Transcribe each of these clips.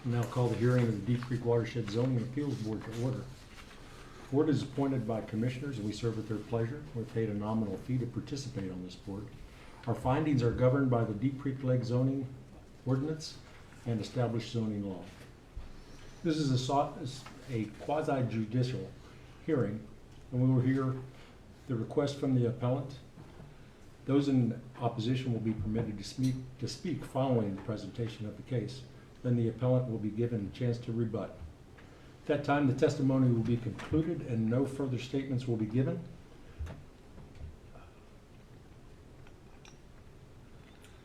Now call the hearing of the Deep Creek Watershed Zoning Appeals Board to order. The board is appointed by commissioners and we serve at their pleasure. We're paid a nominal fee to participate on this board. Our findings are governed by the Deep Creek Lake zoning ordinance and established zoning law. This is a quasi-judicial hearing, and we will hear the request from the appellant. Those in opposition will be permitted to speak following the presentation of the case. Then the appellant will be given a chance to rebut. At that time, the testimony will be concluded and no further statements will be given.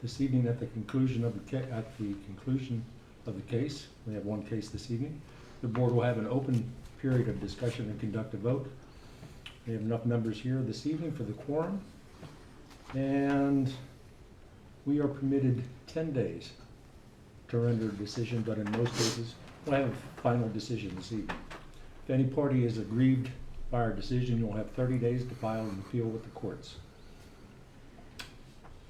This evening, at the conclusion of the case, we have one case this evening. The board will have an open period of discussion and conduct a vote. We have enough members here this evening for the quorum, and we are permitted 10 days to render a decision, but in most cases, we'll have a final decision this evening. If any party is aggrieved by our decision, you'll have 30 days to file an appeal with the courts.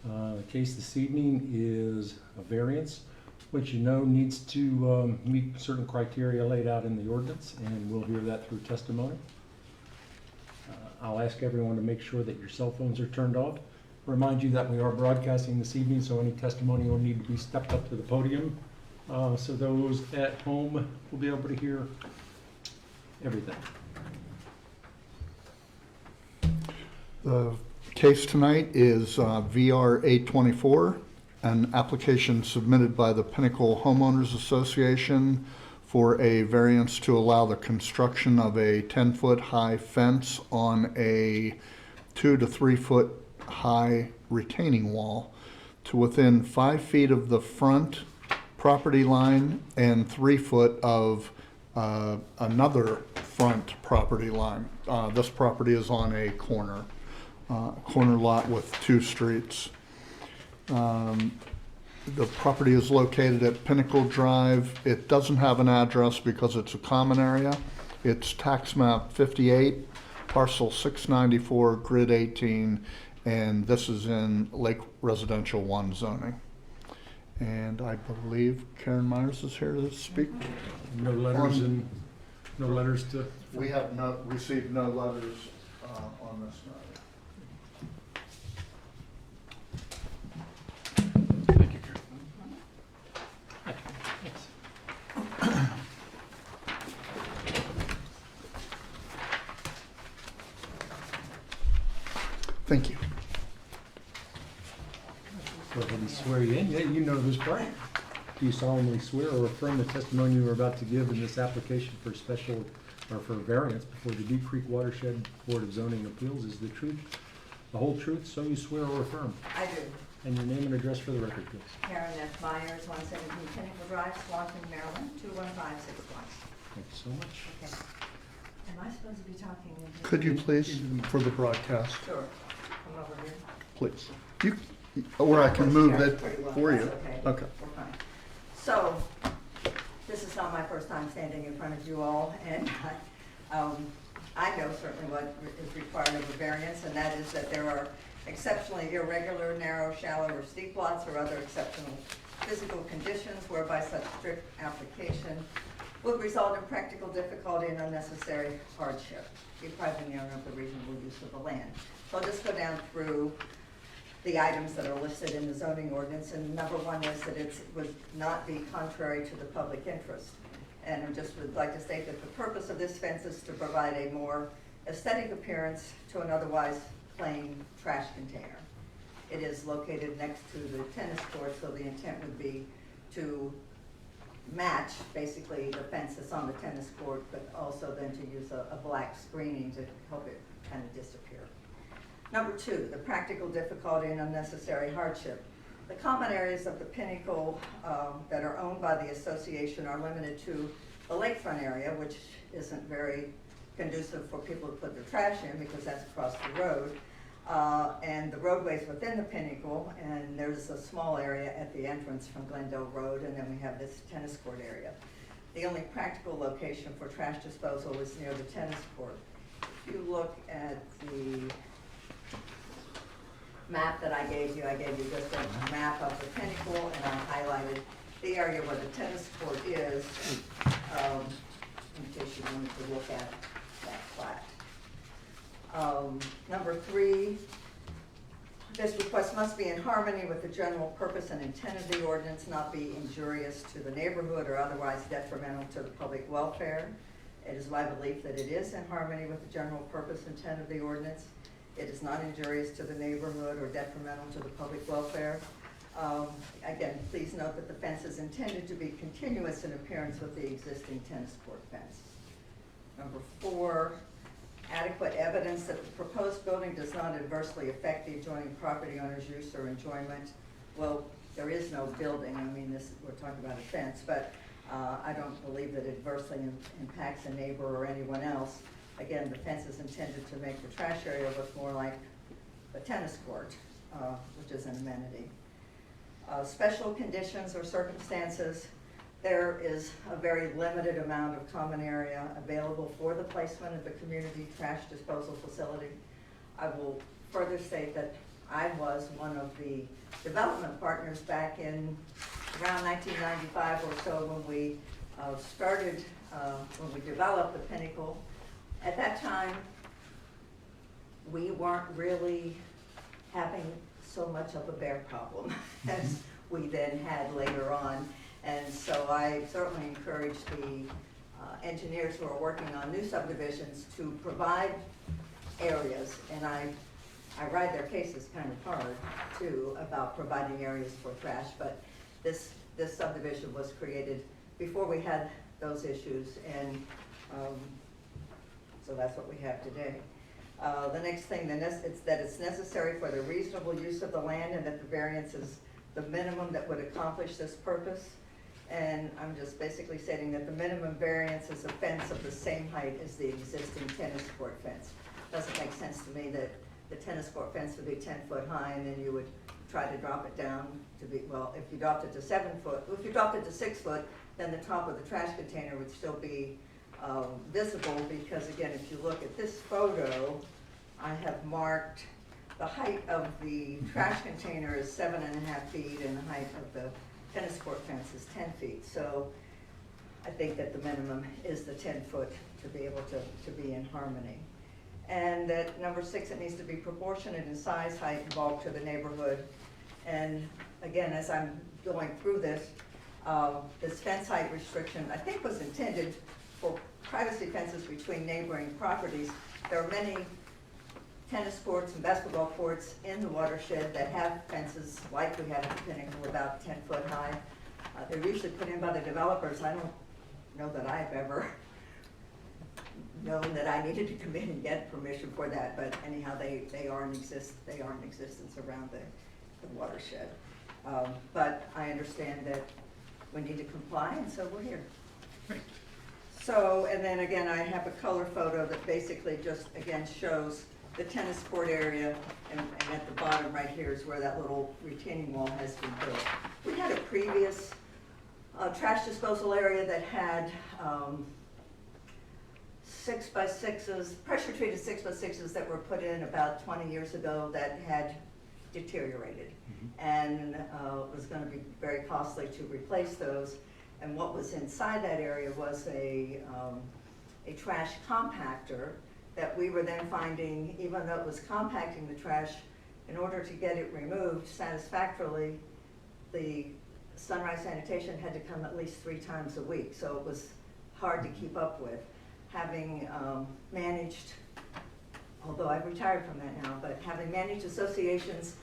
The case this evening is a variance, which you know needs to meet certain criteria laid out in the ordinance, and we'll hear that through testimony. I'll ask everyone to make sure that your cell phones are turned off. Remind you that we are broadcasting this evening, so any testimony will need to be stepped up to the podium, so those at home will be able to hear everything. The case tonight is VR 824, an application submitted by the Pinnacle Homeowners Association for a variance to allow the construction of a 10-foot high fence on a 2 to 3 foot high retaining wall to within 5 feet of the front property line and 3 foot of another front property line. This property is on a corner lot with 2 streets. The property is located at Pinnacle Drive. It doesn't have an address because it's a common area. It's tax map 58, parcel 694, grid 18, and this is in Lake Residential 1 zoning. And I believe Karen Myers is here to speak. No letters and no letters to. We have received no letters on this matter. Thank you, Karen. Thank you. Go ahead and swear you in. Yeah, you know this part. Do you solemnly swear or affirm the testimony you are about to give in this application for special or for variance before the Deep Creek Watershed Board of Zoning Appeals is the truth, the whole truth, so you swear or affirm? I do. And your name and address for the record, please. Karen F. Myers, 117 Pinnacle Drive, Swanton, Maryland, 21561. Thank you so much. Okay. Am I supposed to be talking? Could you please, for the broadcast, Sure. Come over here. please? Or I can move it Pretty well. for you. That's okay. Okay. We're fine. So, this is not my first time standing in front of you all, and I know certainly what is required of a variance, and that is that there are exceptionally irregular, narrow, shallow, or steep lots or other exceptional physical conditions whereby such strict application would result in practical difficulty and unnecessary hardship, depriving the owner of the reasonable use of the land. So I'll just go down through the items that are listed in the zoning ordinance, and number one is that it would not be contrary to the public interest. And I just would like to state that the purpose of this fence is to provide a more aesthetic appearance to an otherwise plain trash container. It is located next to the tennis court, so the intent would be to match basically the fence that's on the tennis court, but also then to use a black screening to help it kind of disappear. Number two, the practical difficulty and unnecessary hardship. The common areas of the Pinnacle that are owned by the association are limited to the lakefront area, which isn't very conducive for people to put their trash in because that's across the road, and the roadways within the Pinnacle, and there's a small area at the entrance from Glendale Road, and then we have this tennis court area. The only practical location for trash disposal is near the tennis court. If you look at the map that I gave you just a map of the Pinnacle, and I highlighted the area where the tennis court is, in case you wanted to look at that plat. Number 3, this request must be in harmony with the general purpose and intent of the ordinance, not be injurious to the neighborhood or otherwise detrimental to the public welfare. It is my belief that it is in harmony with the general purpose and intent of the ordinance. It is not injurious to the neighborhood or detrimental to the public welfare. Again, please note that the fence is intended to be continuous in appearance with the existing tennis court fence. Number 4, adequate evidence that the proposed building does not adversely affect the adjoining property owner's use or enjoyment. Well, there is no building. I mean, we're talking about a fence, but I don't believe that it adversely impacts a neighbor or anyone else. Again, the fence is intended to make the trash area look more like the tennis court, which is an amenity. Special conditions or circumstances, there is a very limited amount of common area available for the placement of the community trash disposal facility. I will further state that I was one of the development partners back in around 1995 or so when we when we developed the Pinnacle. At that time, we weren't really having so much of a bear problem as we then had later on. And so I certainly encourage the engineers who are working on new subdivisions to provide areas, and I ride their cases kind of hard too about providing areas for trash, but this subdivision was created before we had those issues, and so that's what we have today. The next thing, it's that it's necessary for the reasonable use of the land and that the variance is the minimum that would accomplish this purpose. And I'm just basically stating that the minimum variance is a fence of the same height as the existing tennis court fence. Doesn't make sense to me that the tennis court fence would be 10 foot high and then you would try to drop it down to be, well, if you dropped it to 7 foot, if you dropped it to 6 foot, then the top of the trash container would still be visible, because again, if you look at this photo, I have marked the height of the trash container is 7.5 feet and the height of the tennis court fence is 10 feet. So I think that the minimum is the 10 foot to be able to be in harmony. And that number 6, it needs to be proportionate in size, height, and bulk to the neighborhood. And again, as I'm going through this fence height restriction, I think was intended for privacy fences between neighboring properties. There are many tennis courts and basketball courts in the watershed that have fences like we have at the Pinnacle, about 10 foot high. They're usually put in by the developers. I don't know that I've ever known that I needed to come in and get permission for that, but anyhow, they are in existence around the watershed. But I understand that we need to comply, and so we're here. Great. So, and then again, I have a color photo that basically just, again, shows the tennis court area, and at the bottom right here is where that little retaining wall has been built. We had a previous trash disposal area that had 6x6s, pressure treated 6x6s that were put in about 20 years ago that had deteriorated, and was going to be very costly to replace those. And what was inside that area was a trash compactor that we were then finding, even though it was compacting the trash, in order to get it removed satisfactorily, the Sunrise Sanitation had to come at least 3 times a week, so it was hard to keep up with. Having managed, although I've retired from that now, but having managed associations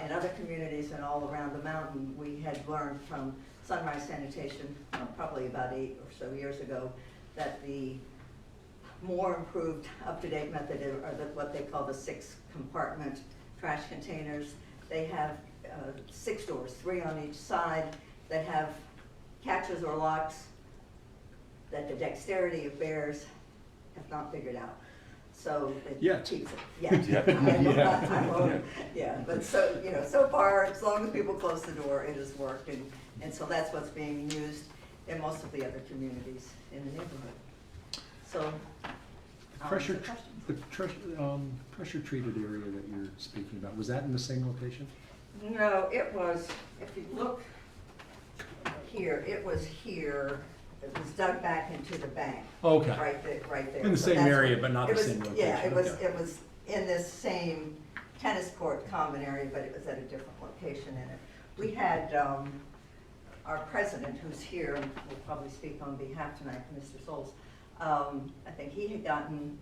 in other communities and all around the mountain, we had learned from Sunrise Sanitation probably about 8 or so years ago that the more improved, up-to-date method are what they call the 6-compartment trash containers. They have 6 doors, 3 on each side, that have catches or locks that the dexterity of bears have not figured out. So it keeps it. Yeah. But so, so far, as long as people close the door, it has worked, and so that's what's being used in most of the other communities in the neighborhood. So, Pressure treated area that you're speaking about, was that in the same location? No, it was, if you look here, it was here, it was dug back into the bank. Okay. Right there. In the So same that's area, what- but not it the was- same location. Yeah, Okay. it was in this same tennis court common area, but it was at a different location in it. We had, our president, who's here, and will probably speak on behalf tonight, Mr. Souls, I think he had gotten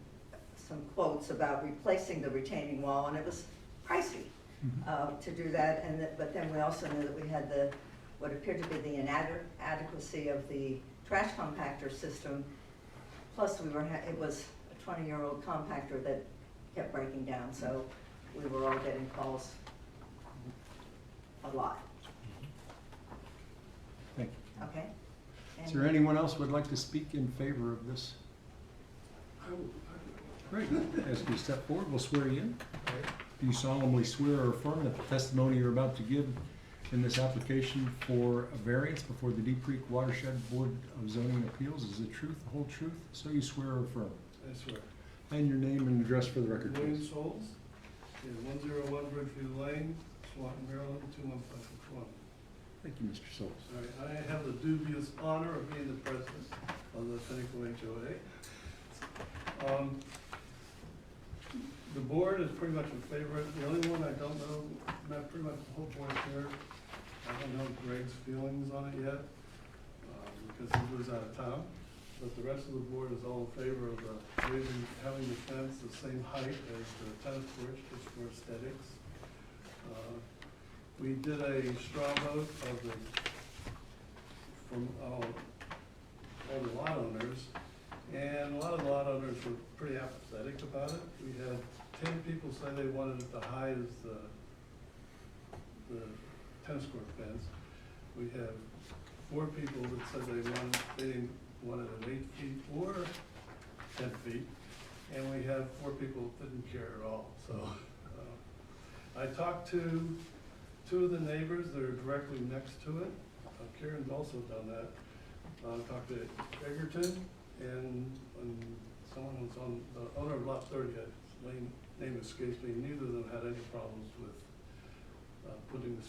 some quotes about replacing the retaining wall, and it was pricey to do that, but then we also knew that we had what appeared to be the inadequacy of the trash compactor system, plus it was a 20-year-old compactor that kept breaking down, so we were all getting calls a lot, Thank you. okay? Is there anyone else who would like to speak in favor of this? Great. As you step forward, we'll swear you in. Do you solemnly swear or affirm that the testimony you're about to give in this application for a variance before the Deep Creek Watershed Board of Zoning Appeals is the truth, the whole truth, so you swear or affirm? I swear. And your name and address for the record, William please. Souls, 101 Bridgeview Lane, Swanton, Maryland, 21561. Thank you, Mr. Souls. All right, I have the dubious honor of being the president of the Pinnacle HOA. The board is pretty much in favor. The only one I don't know, not pretty much the whole board here, I don't know Greg's feelings on it yet, because he lives out of town. But the rest of the board is all in favor of having the fence the same height as the tennis courts, just for aesthetics. We did a straw vote from all the lot owners, and a lot of the lot owners were pretty apathetic about it. We had 10 people say they wanted it to high as the tennis court fence. We have 4 people that said they didn't want it at 8 feet or 10 feet, and we have 4 people that didn't care at all. So I talked to 2 of the neighbors that are directly next to it. Karen's also done that. Talked to Egerton and someone who's on the owner of lot 30. His name escapes me. Neither of them had any problems with putting this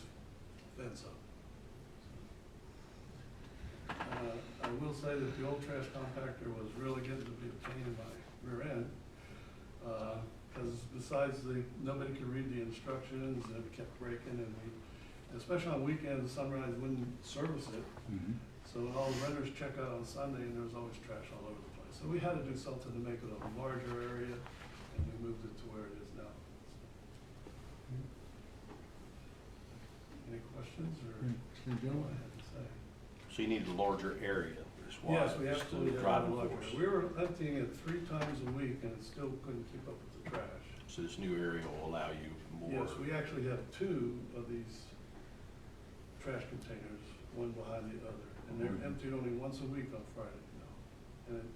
fence up. I will say that the old trash compactor was really getting to be a pain in my rear end, because besides nobody could read the instructions, and it kept breaking, and especially on weekends, Sunrise wouldn't service it. So all the renters check out on Sunday, and there was always trash all over the place. So we had to do something to make it a larger area, and we moved it to where it is now. Any questions, or what I had to say? So you need a larger area, is why. Yes, we just to absolutely have drive a the larger. force. We were emptying it 3 times a week, and it still couldn't keep up with the trash. So this new area will allow you more. Yes, we actually have 2 of these trash containers, one behind the other, and they're emptied only once a week on Friday now. And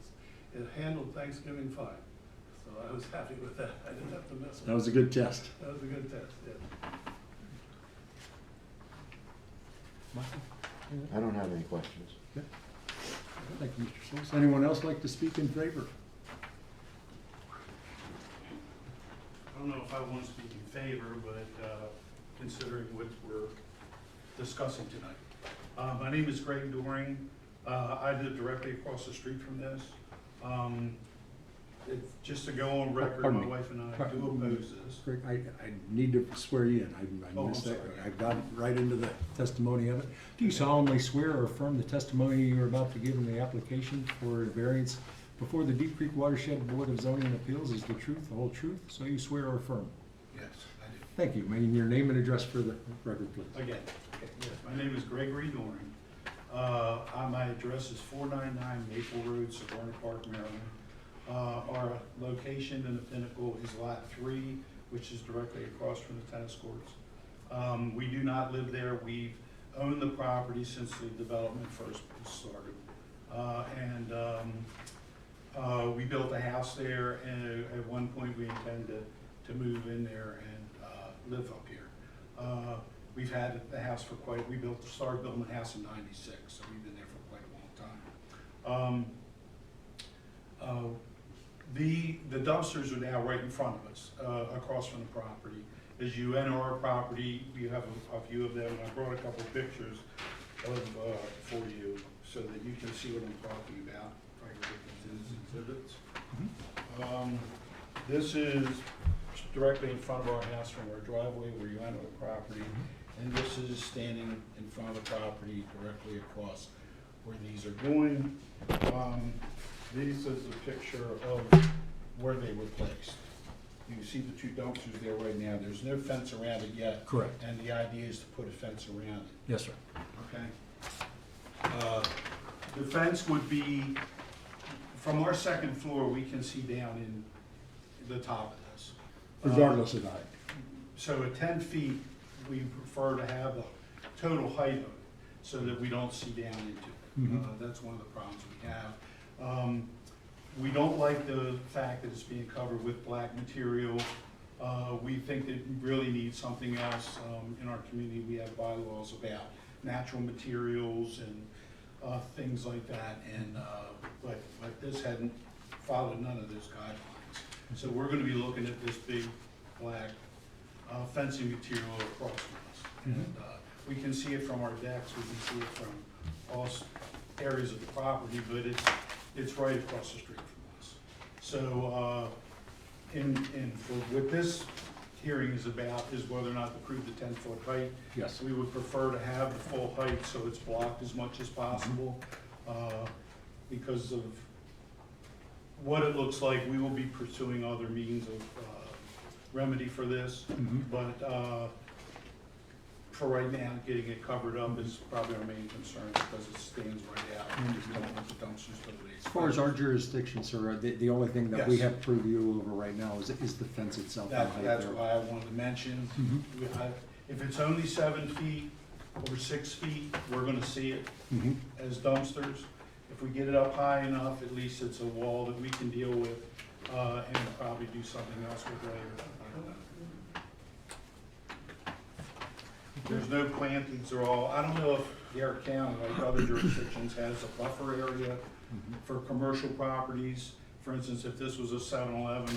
it handled Thanksgiving fine, so I was happy with that. I didn't have to mess with it. That was a good test. That was a good test, yeah. Michael? I don't have any questions. Thank you, Mr. Souls. Anyone else like to speak in favor? I don't know if I want to speak in favor, but considering what we're discussing tonight. My name is Greg Doring. I live directly across the street from this. Just to go on record, Pardon my me. wife and I do oppose this. Greg, I need to swear you in. I Oh, missed I'm that. sorry. I got right into the testimony of it. Do you solemnly swear or affirm the testimony you're about to give in the application for a variance before the Deep Creek Watershed Board of Zoning Appeals is the truth, the whole truth, so you swear or affirm? Yes, I do. Thank you. May your name and address for the record, please. Again, yes, my name is Gregory Doring. My address is 499 Maple Road, Severna Park, Maryland. Our location in the Pinnacle is Lot 3, which is directly across from the tennis courts. We do not live there. We've owned the property since the development first started. We built a house there, and at one point we intend to move in there and live up here. We've had the house for started building the house in '96, so we've been there for quite a long time. The dumpsters are now right in front of us, across from the property. As you enter our property, we have a view of them, and I brought a couple of pictures of for you so that you can see what I'm talking about. If I can get these exhibits. This is directly in front of our house from our driveway where you enter the property. And this is standing in front of the property directly across where these are going. This is a picture of where they were placed. You can see the two dumpsters there right now. There's no fence around it yet. Correct. And the idea is to put a fence around it, Yes, sir. okay? The fence would be, from our second floor, we can see down in the top of this. Regardless of height. So at 10 feet, we prefer to have the total height of it so that we don't see down into it. Mhm. That's one of the problems we have. We don't like the fact that it's being covered with black material. We think that we really need something else. In our community, we have bylaws about natural materials and things like that. And but this hadn't followed none of those guidelines. So we're going to be looking at this big black fencing material across from us. And we can see it from our decks, we can see it from all areas of the property, but it's right across the street from us. So, for what this hearing is about is whether or not to approve the 10-foot height. Yes. We would prefer to have the full height so it's blocked as much as possible. Because of what it looks like, we will be pursuing other means of remedy for this. But for right now, getting it covered up is probably our main concern because it stands right out. We don't want the dumpsters to be As far as our jurisdiction, sir, the only thing that we Yes. have purview over right now is the fence itself. and height That's there. why I wanted to mention, if it's only 7 feet or 6 feet, we're gonna see it Mhm. as dumpsters. If we get it up high enough, at least it's a wall that we can deal with, and probably do something else with later. I don't know. There's no plantings or all, I don't know if Garrett County, like other jurisdictions, has a buffer area for commercial properties. For instance, if this was a 7-Eleven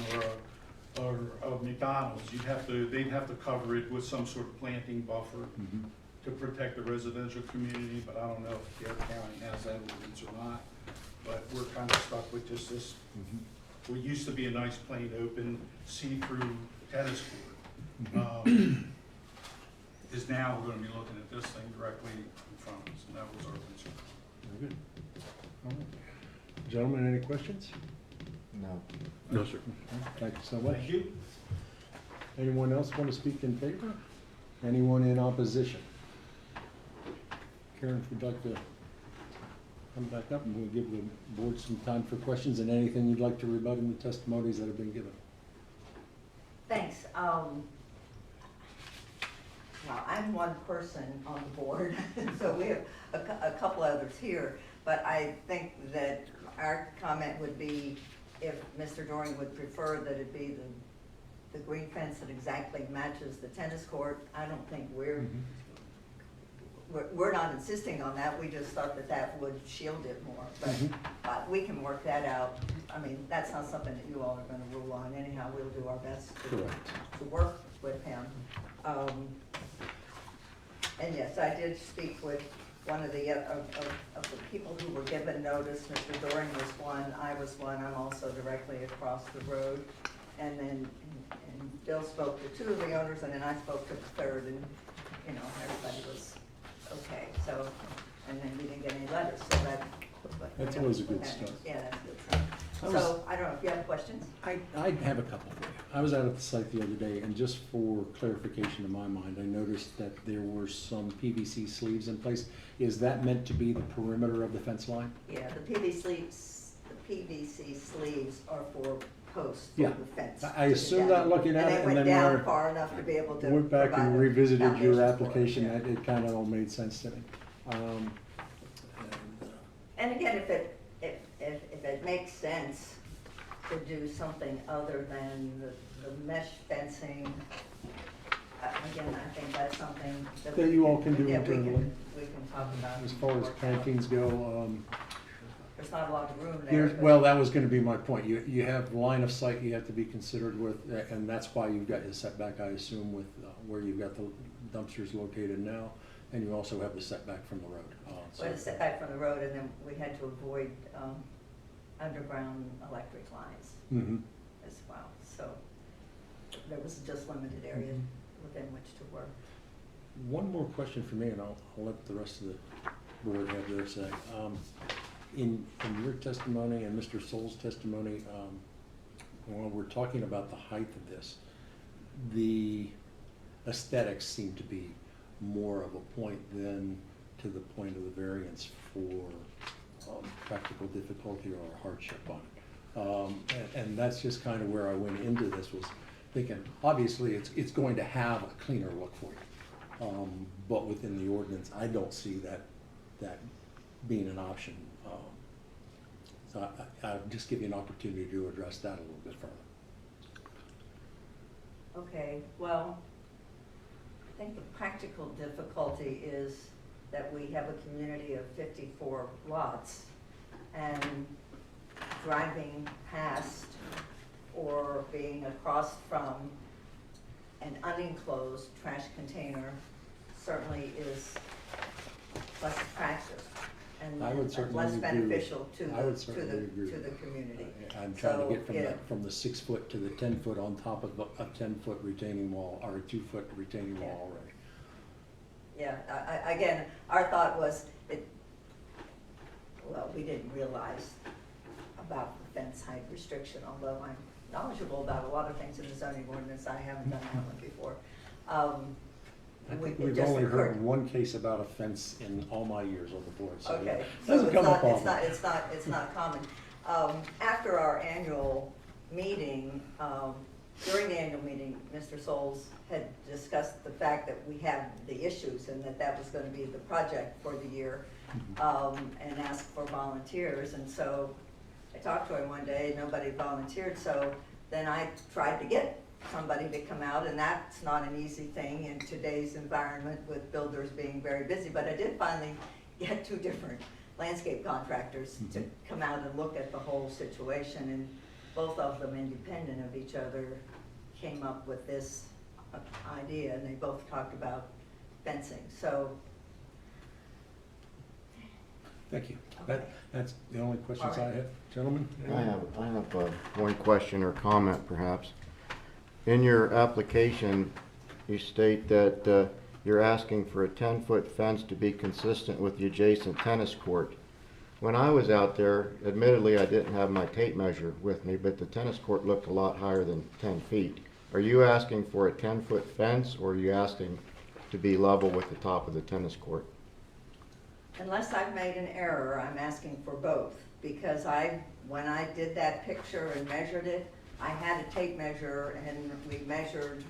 or a McDonald's, they'd have to cover it with some sort of planting buffer to protect the residential community, but I don't know if Garrett County has that ordinance or not. But we're kind of stuck with just this, what used to be a nice plain open see-through tennis court. Is now we're gonna be looking at this thing directly in front of us, and that was our concern. Very good. All right. Gentlemen, any questions? No. No, sir. Thank you so much. Thank you. Anyone else want to speak in favor? Anyone in opposition? Karen, if you'd like to come back up, and we'll give the board some time for questions and anything you'd like to rebut in the testimonies that have been given. Thanks. Well, I'm one person on the board, so we have a couple others here. But I think that our comment would be if Mr. Doring would prefer that it be the green fence that exactly matches the tennis court. I don't think we're not insisting on that. We just thought that that would shield it more. But we can work that out. I mean, that's not something that you all are going to rule on. Anyhow, we'll do our best to work with him. And yes, I did speak with one of the of the people who were given notice. Mr. Doring was one, I was one. I'm also directly across the road. And then Bill spoke to two of the owners, and then I spoke to the third, and everybody was okay. So, and then we didn't get any letters, so That's always a good start. Yeah, that's good. So I don't know if you have questions. I have a couple for you. I was out at the site the other day, and just for clarification in my mind, I noticed that there were some PVC sleeves in place. Is that meant to be the perimeter of the fence line? Yeah, the PVC sleeves are for posts for Yeah. the fence. I assume that looking at it, And and they then went when down far enough to be able to went back provide and a revisited your foundation for it, application, yeah. that it kind of all made sense to me. And again, if it makes sense to do something other than the mesh fencing, again, I think that's something That you all can do yeah, internally. we can talk about. As far as work out. plantings go, There's not a lot of room there. but- well, that was gonna be my point. You have line of sight you have to be considered with, and that's why you've got your setback, I assume, with where you've got the dumpsters located now. And you also have the setback from the road. We had a setback from the road, and then we had to avoid underground electric lines Mm-hmm. as well. So there was just limited area within which to work. One more question for me, and I'll let the rest of the board have their say. In your testimony and Mr. Sol's testimony, when we're talking about the height of this, the aesthetics seem to be more of a point than to the point of the variance for practical difficulty or hardship on it. And that's just kind of where I went into this, was thinking, obviously, it's going to have a cleaner look for you. But within the ordinance, I don't see that being an option. So I'll just give you an opportunity to address that a little bit further. Okay, well, I think the practical difficulty is that we have a community of 54 lots, and driving past or being across from an unenclosed trash container certainly is less attractive and I would certainly less agree with- beneficial to I would the certainly agree to the with that. community. I'm trying to get So, from the 6 foot to the 10 foot on top of a 10-foot retaining wall, or a 2-foot retaining wall already. Yeah, again, our thought was, well, we didn't realize about the fence height restriction, although I'm knowledgeable about a lot of things in the zoning ordinance, I haven't done that one before. I think It we've just only heard occurred. one case about a fence in all my years on the board, so Okay, it so doesn't it's come up not, often. it's not common. After our annual meeting, during the annual meeting, Mr. Souls had discussed the fact that we have the issues and that was gonna be the project for the year, and asked for volunteers, and so I talked to him one day, nobody volunteered, so then I tried to get somebody to come out, and that's not an easy thing in today's environment with builders being very busy, but I did finally get 2 different landscape contractors to come out and look at the whole situation, and both of them, independent of each other, came up with this idea, and they both talked about fencing, so. Thank you. Okay. That's the only questions I All right. have. Gentlemen? I have one question or comment perhaps. In your application, you state that you're asking for a 10-foot fence to be consistent with the adjacent tennis court. When I was out there, admittedly I didn't have my tape measure with me, but the tennis court looked a lot higher than 10 feet. Are you asking for a 10-foot fence, or are you asking to be level with the top of the tennis court? Unless I've made an error, I'm asking for both, because when I did that picture and measured it, I had a tape measure, and we measured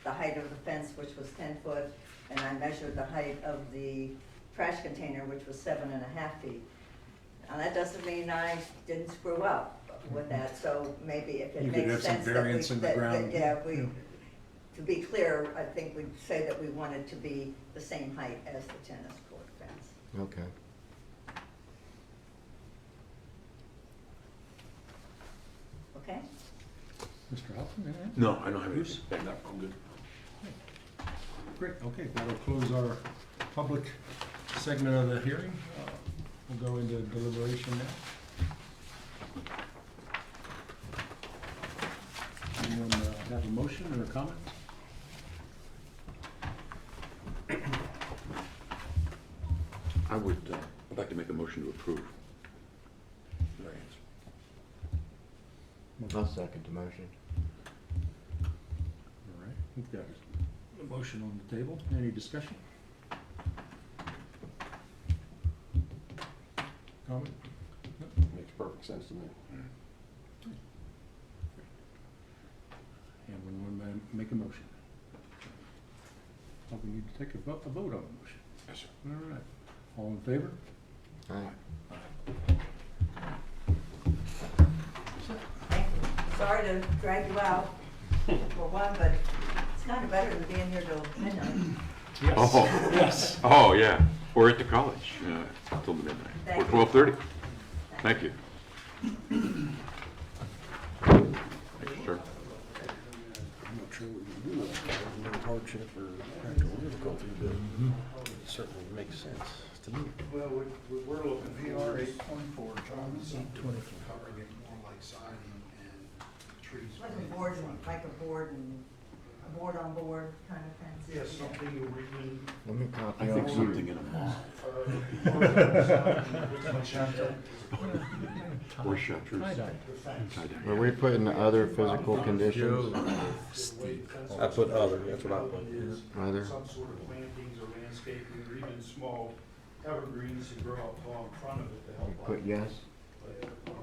the height of the fence, which was 10 foot, and I measured the height of the trash container, which was 7.5 feet. Now, that doesn't mean I didn't screw up with that, so maybe if it You could makes have some sense that variance we, in the ground. to be clear, I think we'd say that we want it to be the same height as the tennis court fence. Okay. Okay? Mr. Hoffman, anything? No, I don't have Bruce? anything. No, I'm good. Great, okay, that'll close our public segment of the hearing. We'll go into deliberation now. Anyone have a motion or a comment? I would, I'd like to make a motion to approve. Variance. I'll second the motion. All right, we've got a motion on the table. Any discussion? Comment? Makes perfect sense to me. And when we make a motion. Oh, we need to take a vote on the motion. Yes, sir. All right. All in favor? Aye. Thank you. Sorry to drag you out for one, but it's kind of better than being here till midnight. Yes. Oh. Yes. Oh, yeah. Or at the college, till midnight, Thank or you. 12:30. Thank you. Thank you, sir. I'm not sure what you do, no hardship or practical difficulty, but it's certainly makes sense to me. Well, we're looking VR 824, John. covering it more like siding and trees. Like a board, like a board and, a board on board kind of fence? Yes, something you read Let me copy. I think off. something in a mall or shutters. Tie-dye. Were we putting other physical conditions? I put other, that's what I put. Other? Some sort of plantings or landscaping or even small evergreens to grow up tall in front of it to help. Put yes?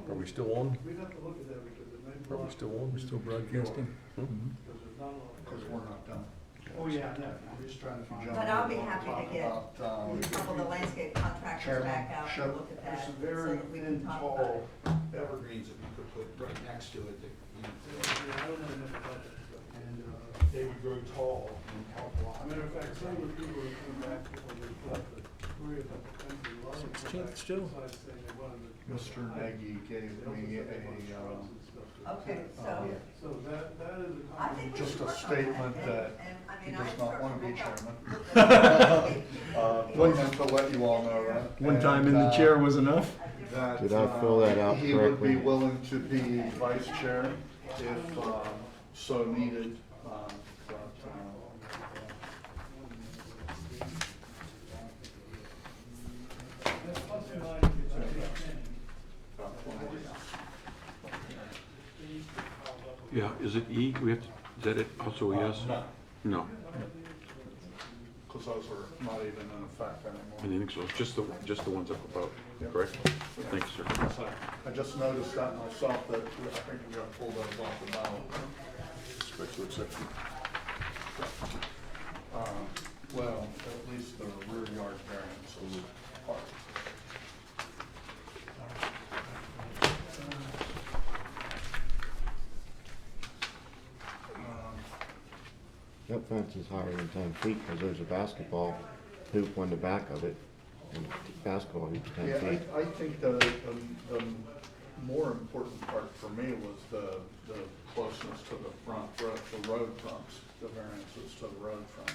Are we still on? We'd have to look at that because it may Are block. we still on? We're still broadcasting? Because there's not a lot of. Because we're not done. Oh, yeah, no, I'm just trying to find. But I'll be happy to get Talk about, a couple of the landscape contractors Chairman, back out Shep- and look at There's that, some so very that we thin, can talk about tall it. evergreens that we could put right next to it that, Yeah, I don't know enough about that stuff. and, they would grow tall and help a lot. As a matter of fact, some of the people who come back when they put the, worry about the country, a lot of them come 16th back still? besides saying they wanted to. Mr. Nagy gave me Okay, so, So that is a. I think we just should a work on statement and- that and, I he mean, does I not want to be certainly chairman. will Wanted to let you all know that. One time in And, the chair was enough? that, Did I fill that out He would be correctly? willing to be vice chair if so needed. But, Yeah, is it E? We have to, is that it? Also a yes? No, No, because those are not even in effect anymore. I think so. It's just the ones up above, correct? Thanks, sir. So, I just noticed that myself, that I think we got to pull those off the ballot. Special exception. Well, at least the rear yard variance was part. That fence is higher than 10 feet because there's a basketball hoop on the back of it. And the basketball hoop's 10 Yeah, feet. I think the more important part for me was the closeness to the front, the road fronts, the variances to the road fronts.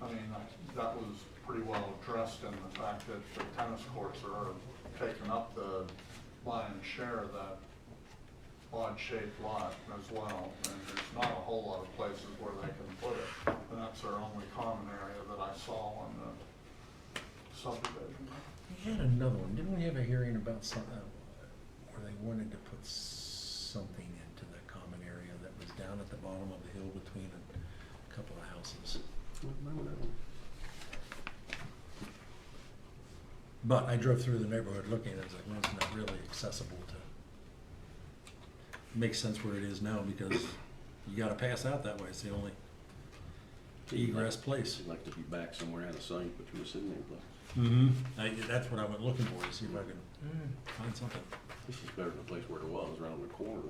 I mean, that was pretty well addressed in the fact that the tennis courts are taking up the lion's share of that odd-shaped lot as well. And there's not a whole lot of places where they can put it. And that's our only common area that I saw on the subdivision. We had another one, didn't we have a hearing about something, where they wanted to put something into the common area that was down at the bottom of the hill between a couple of houses? But I drove through the neighborhood looking, and it was like, well, it's not really accessible to, makes sense where it is now, because you gotta pass out that way, it's the only egress place. I'd like to be back somewhere out of sight, but you were sitting there, but That's what I went looking for, to see if I could find something. this is better than the place where it was, right on the corner there.